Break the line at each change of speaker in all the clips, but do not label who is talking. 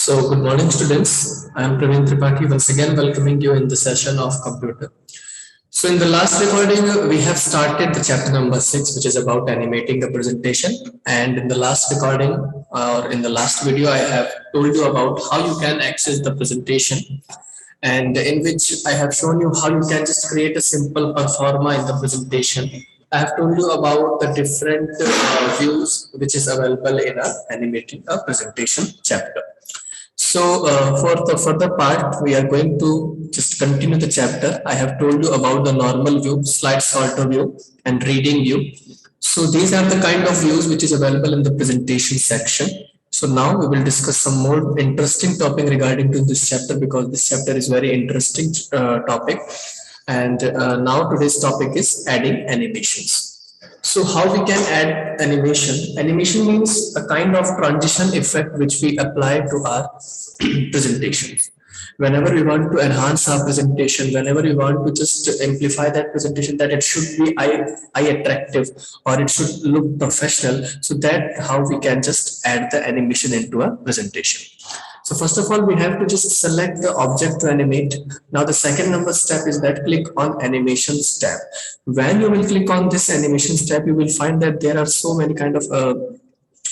So, good morning, students. I am Praveen once again welcoming you in the session of computer. So, in the last recording, we have started the chapter number 6, which is about animating a presentation. And in the last recording, or in the last video, I have told you about how you can access the presentation, and in which I have shown you how you can just create a simple performa in the presentation. I have told you about the different views which is available in a animating a presentation chapter. So for the further part, we are going to just continue the chapter. I have told you about the normal view, slide sorter view, and reading view. So these are the kind of views which is available in the presentation section. So now we will discuss some more interesting topic regarding to this chapter, because this chapter is very interesting topic. And now today's topic is adding animations. So how we can add animation? Animation means a kind of transition effect which we apply to our presentations. Whenever we want to enhance our presentation, whenever we want to just amplify that presentation, that it should be eye attractive or it should look professional, so that how we can just add the animation into a presentation. So first of all, we have to just select the object to animate. Now the second number step is that click on animations tab. When you will click on this animations tab, you will find that there are so many kind of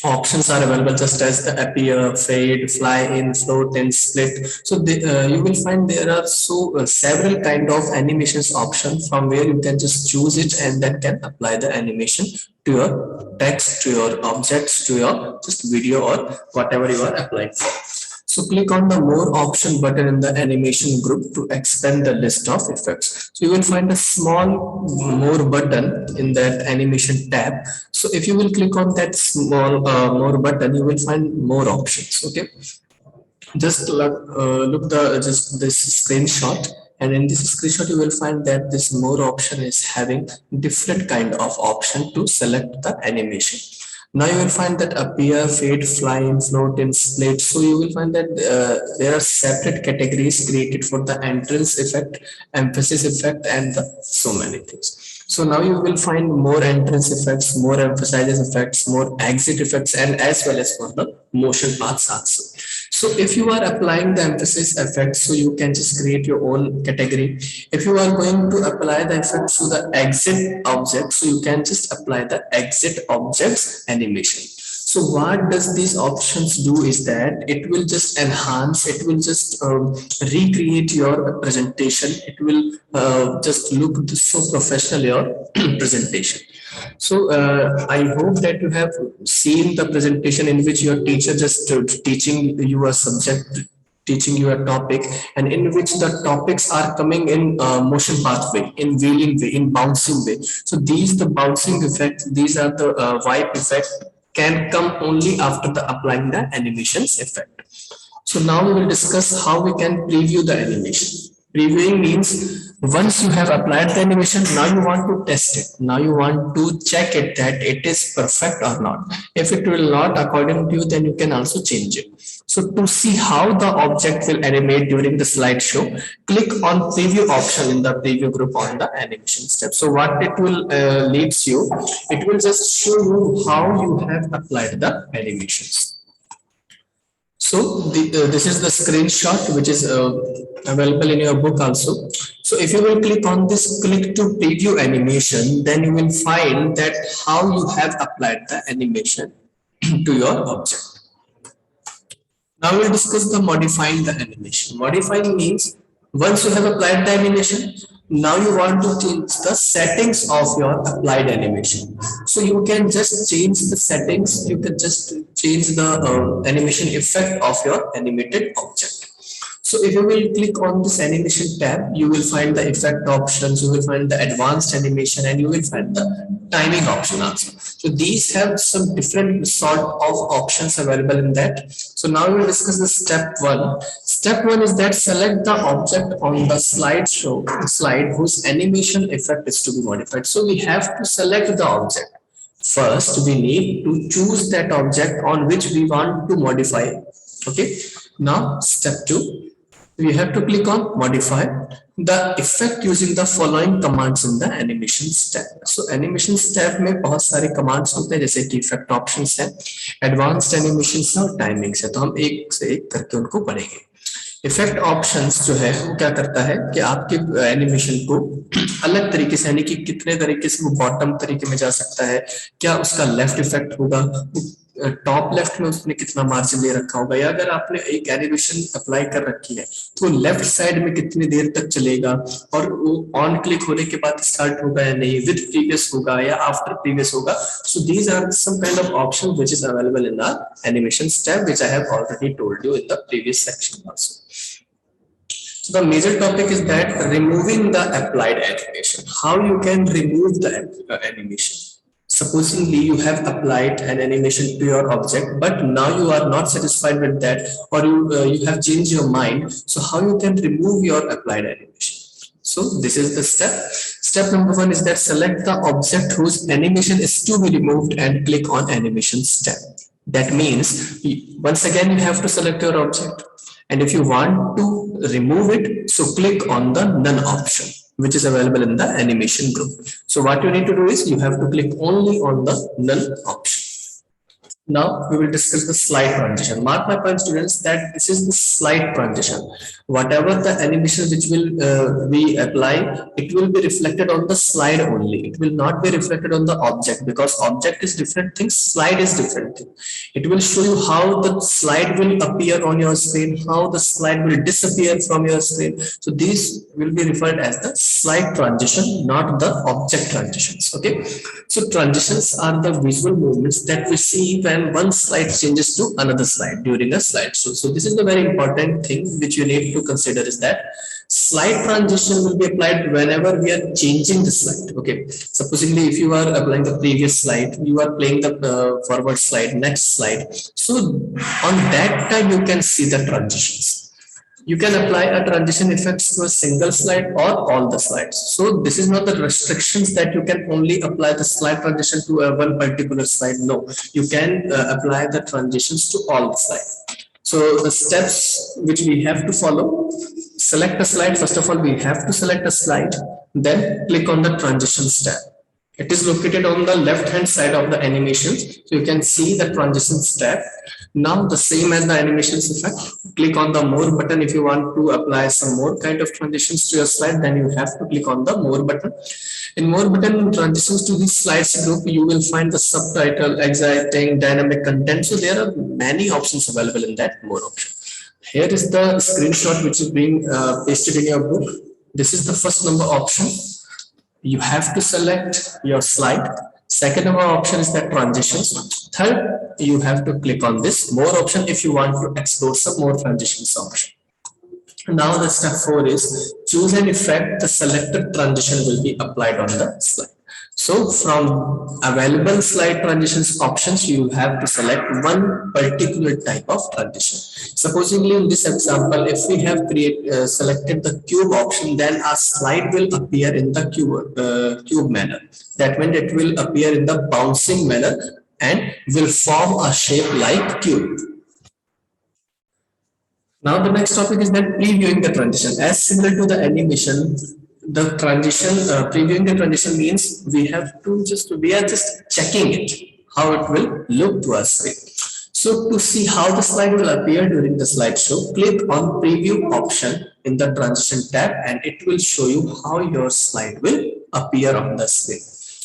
options are available, just as the appear, fade, fly in, float in, split. So you will find there are several kind of animations option, from where you can just choose it and then can apply the animation to your text, to your objects, to your just video or whatever you are applying for. So click on the more option button in the animation group to expand the list of effects. So you will find a small more button in that animation tab. So if you will click on that small more button, you will find more options. Okay, just look the just this screenshot, and in this screenshot you will find that this more option is having different kind of option to select the animation. Now you will find that appear, fade, fly in, float in, split. So you will find that there are separate categories created for the entrance effect, emphasis effect, and so many things. So now you will find more entrance effects, more emphasizes effects, more exit effects, and as well as for the motion paths also. So if you are applying the emphasis effect, so you can just create your own category. If you are going to apply the effects to the exit object, so you can just apply the exit objects animation. So what does these options do is that it will just enhance, it will just recreate your presentation. It will just look so professional, your presentation. So I hope that you have seen the presentation in which your teacher just teaching you a subject, teaching you a topic, and in which the topics are coming in motion pathway, in wheeling way, in bouncing way. So these the bouncing effect, these are the wipe effect, can come only after the applying the animations effect. So now we will discuss how we can preview the animation. Previewing means once you have applied the animation, now you want to test it. Now you want to check it that it is perfect or not. If it will not according to you, then you can also change it. So to see how the object will animate during the slideshow, click on preview option in the preview group on the animation step. So what it will leads you, it will just show you how you have applied the animations. So this is the screenshot which is available in your book also. So if you will click on this click to preview animation, then you will find that how you have applied the animation to your object. Now we'll discuss the modifying the animation. Modifying means once you have applied the animation, now you want to change the settings of your applied animation. So you can just change the settings, you can just change the animation effect of your animated object. So if you will click on this animation tab, you will find the effect options, you will find the advanced animation, and you will find the timing option also. So these have some different sort of options available in that. So now we will discuss the step one. Step one is that select the object on the slide whose animation effect is to be modified. So we have to select the object. First, we need to choose that object on which we want to modify. Okay. Now, step two. we have to click on modify the effect using the following commands in the animation step. So animation step में बहुत सारे commands होते हैं जैसे कि effect options है, advanced animations है और timings है, तो हम एक से एक करके उनको पढ़ेंगे। इफेक्ट ऑप्शंस जो है वो क्या करता है कि आपके एनिमेशन को अलग तरीके से यानी कि कितने तरीके से वो बॉटम तरीके में जा सकता है, क्या उसका लेफ्ट इफेक्ट होगा, टॉप लेफ्ट में उसने कितना मार्जिन ले रखा होगा, या अगर आपने एक एनिमेशन अप्लाई कर रखी है तो लेफ्ट साइड में कितनी देर तक चलेगा और वो ऑन क्लिक होने के बाद स्टार्ट होगा या नहीं, विद प्रीवियस होगा या आफ्टर प्रीवियस होगा. So these are some kind of option which is available in the animation step which I have already told you in the previous section also. So the major topic is that removing the applied animation. How you can remove the animation? Supposingly you have applied an animation to your object, but now you are not satisfied with that, or you have changed your mind. So how you can remove your applied animation? So this is the step. Step number 1 is that select the object whose animation is to be removed and click on animation step. That means once again you have to select your object. And if you want to remove it, so click on the none option, which is available in the animation group. So what you need to do is you have to click only on the none option. Now we will discuss the slide transition. Mark my point, students, that this is the slide transition. Whatever the animation which will be applied, it will be reflected on the slide only. It will not be reflected on the object, because object is different thing, slide is different thing. It will show you how the slide will appear on your screen, how the slide will disappear from your screen. So these will be referred as the slide transition, not the object transitions. Okay, so transitions are the visual movements that we see when one slide changes to another slide during a slide. So this is the very important thing which you need to consider, is that slide transition will be applied whenever we are changing the slide. Okay, supposedly if you are applying the previous slide, you are playing the forward slide, next slide, so on that time you can see the transitions. You can apply a transition effects to a single slide or all the slides. So this is not the restrictions that you can only apply the slide transition to one particular slide. No, you can apply the transitions to all the slides. So the steps which we have to follow: select a slide. First of all, we have to select a slide, then click on the transition step. It is located on the left hand side of the animation, so you can see the transition step. Now the same as the animations effect, click on the more button. If you want to apply some more kind of transitions to your slide, then you have to click on the more button. In more button transitions to this slides group, you will find the subtitle, exciting, dynamic content. So there are many options available in that more option. Here is the screenshot which is being pasted in your book. This is the first number option. You have to select your slide. Second number option is that transitions. Third, you have to click on this more option if you want to explore some more transitions option. Now the step 4 is choose an effect. The selected transition will be applied on the slide. So from available slide transitions options, you have to select one particular type of transition. Supposedly in this example, if we have selected the cube option, then our slide will appear in the cube manner. That means it will appear in the bouncing manner and will form a shape like cube. Now the next topic is that previewing the transition. As similar to the animation, the transition, previewing the transition means we are just checking it, how it will look to us. So to see how the slide will appear during the slideshow, click on preview option in the transition tab, and it will show you how your slide will appear on the screen.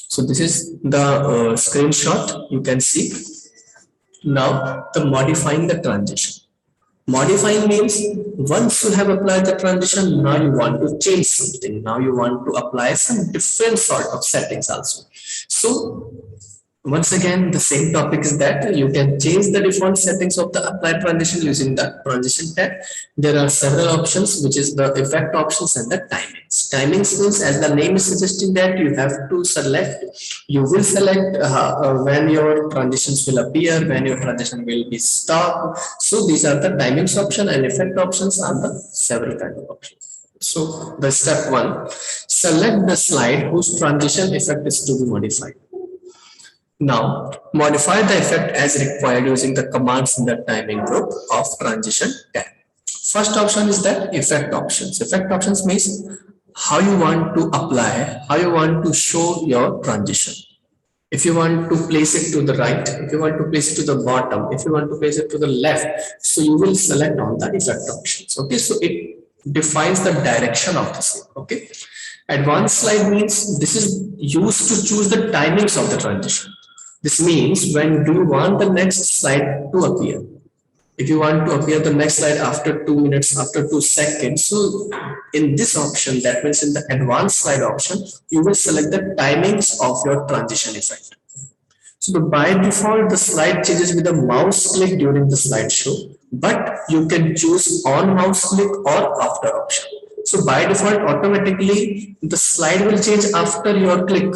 So this is the screenshot you can see. Now the modifying the transition. Modifying means once you have applied the transition, now you want to change something. Now you want to apply some different sort of settings also. So once again, the same topic is that you can change the default settings of the applied transition using the transition tab. There are several options, which is the effect options and the timings. Timings means, as the name is suggesting, that you have to select, you will select when your transitions will appear, when your transition will be stopped. So these are the timings option, and effect options are the several kind of options. So the step 1, select the slide whose transition effect is to be modified. Now modify the effect as required using the commands in the timing group of transition tab. First option is that effect options. Effect options means how you want to apply, how you want to show your transition. If you want to place it to the right, if you want to place it to the bottom, if you want to place it to the left, so you will select on the effect options. Okay, so it defines the direction of the same. Okay, advanced slide means this is used to choose the timings of the transition. This means when do you want the next slide to appear? If you want to appear the next slide after 2 minutes, after 2 seconds, so in this option, that means in the advanced slide option, you will select the timings of your transition effect. So by default, the slide changes with a mouse click during the slideshow, but you can choose on mouse click or after option. So by default, automatically the slide will change after your click.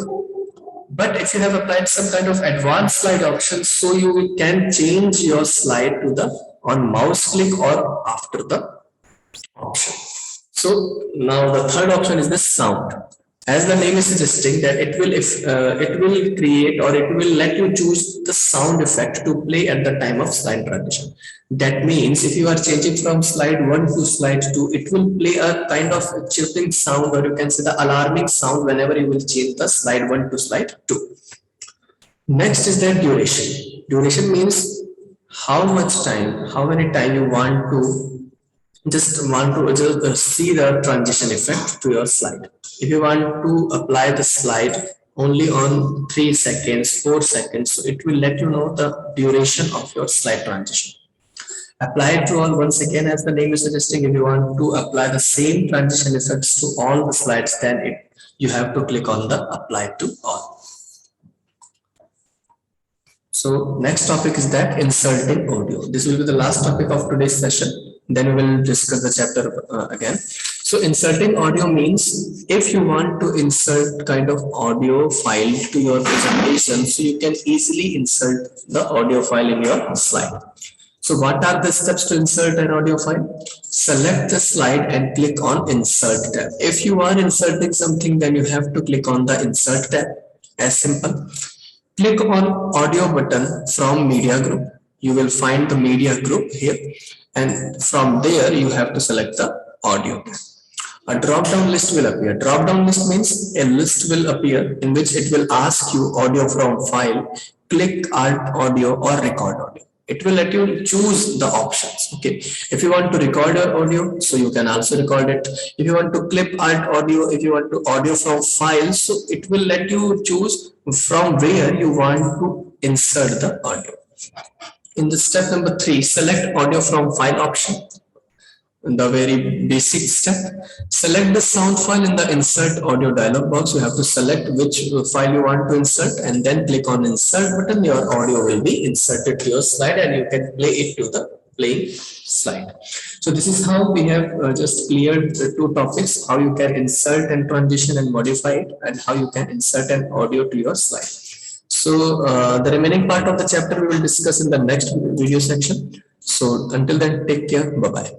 But if you have applied some kind of advanced slide option, so you can change your slide to the on mouse click or after the option. So now the third option is the sound. As the name is suggesting that it will create or it will let you choose the sound effect to play at the time of slide transition. That means if you are changing from slide 1 to slide 2, it will play a kind of chirping sound, or you can say the alarming sound whenever you will change the slide 1 to slide 2. Next is the duration. Duration means how much time, how many time you want to see the transition effect to your slide. If you want to apply the slide only on 3 seconds, 4 seconds, so it will let you know the duration of your slide transition. Apply it to all once again, as the name is suggesting. If you want to apply the same transition effects to all the slides, then you have to click on the apply to all. So next topic is that inserting audio. This will be the last topic of today's session. Then we will discuss the chapter again. So inserting audio means if you want to insert kind of audio file to your presentation, so you can easily insert the audio file in your slide. So what are the steps to insert an audio file? Select the slide and click on insert tab. If you are inserting something, then you have to click on the insert tab. As simple. Click on audio button from media group. You will find the media group here, and from there you have to select the audio. A drop down list will appear. Drop down list means a list will appear in which it will ask you audio from file, click alt audio or record audio. It will let you choose the options. Okay, if you want to record your audio, so you can also record it. If you want to clip alt audio, if you want to audio from file, so it will let you choose from where you want to insert the audio. In the step number 3, select audio from file option. In the very basic step, select the sound file in the insert audio dialog box. You have to select which file you want to insert and then click on insert button. Your audio will be inserted to your slide and you can play it to the playing slide. So this is how we have just cleared the 2 topics: how you can insert and transition and modify it, and how you can insert an audio to your slide. So the remaining part of the chapter we will discuss in the next video section. So until then, take care. Bye bye.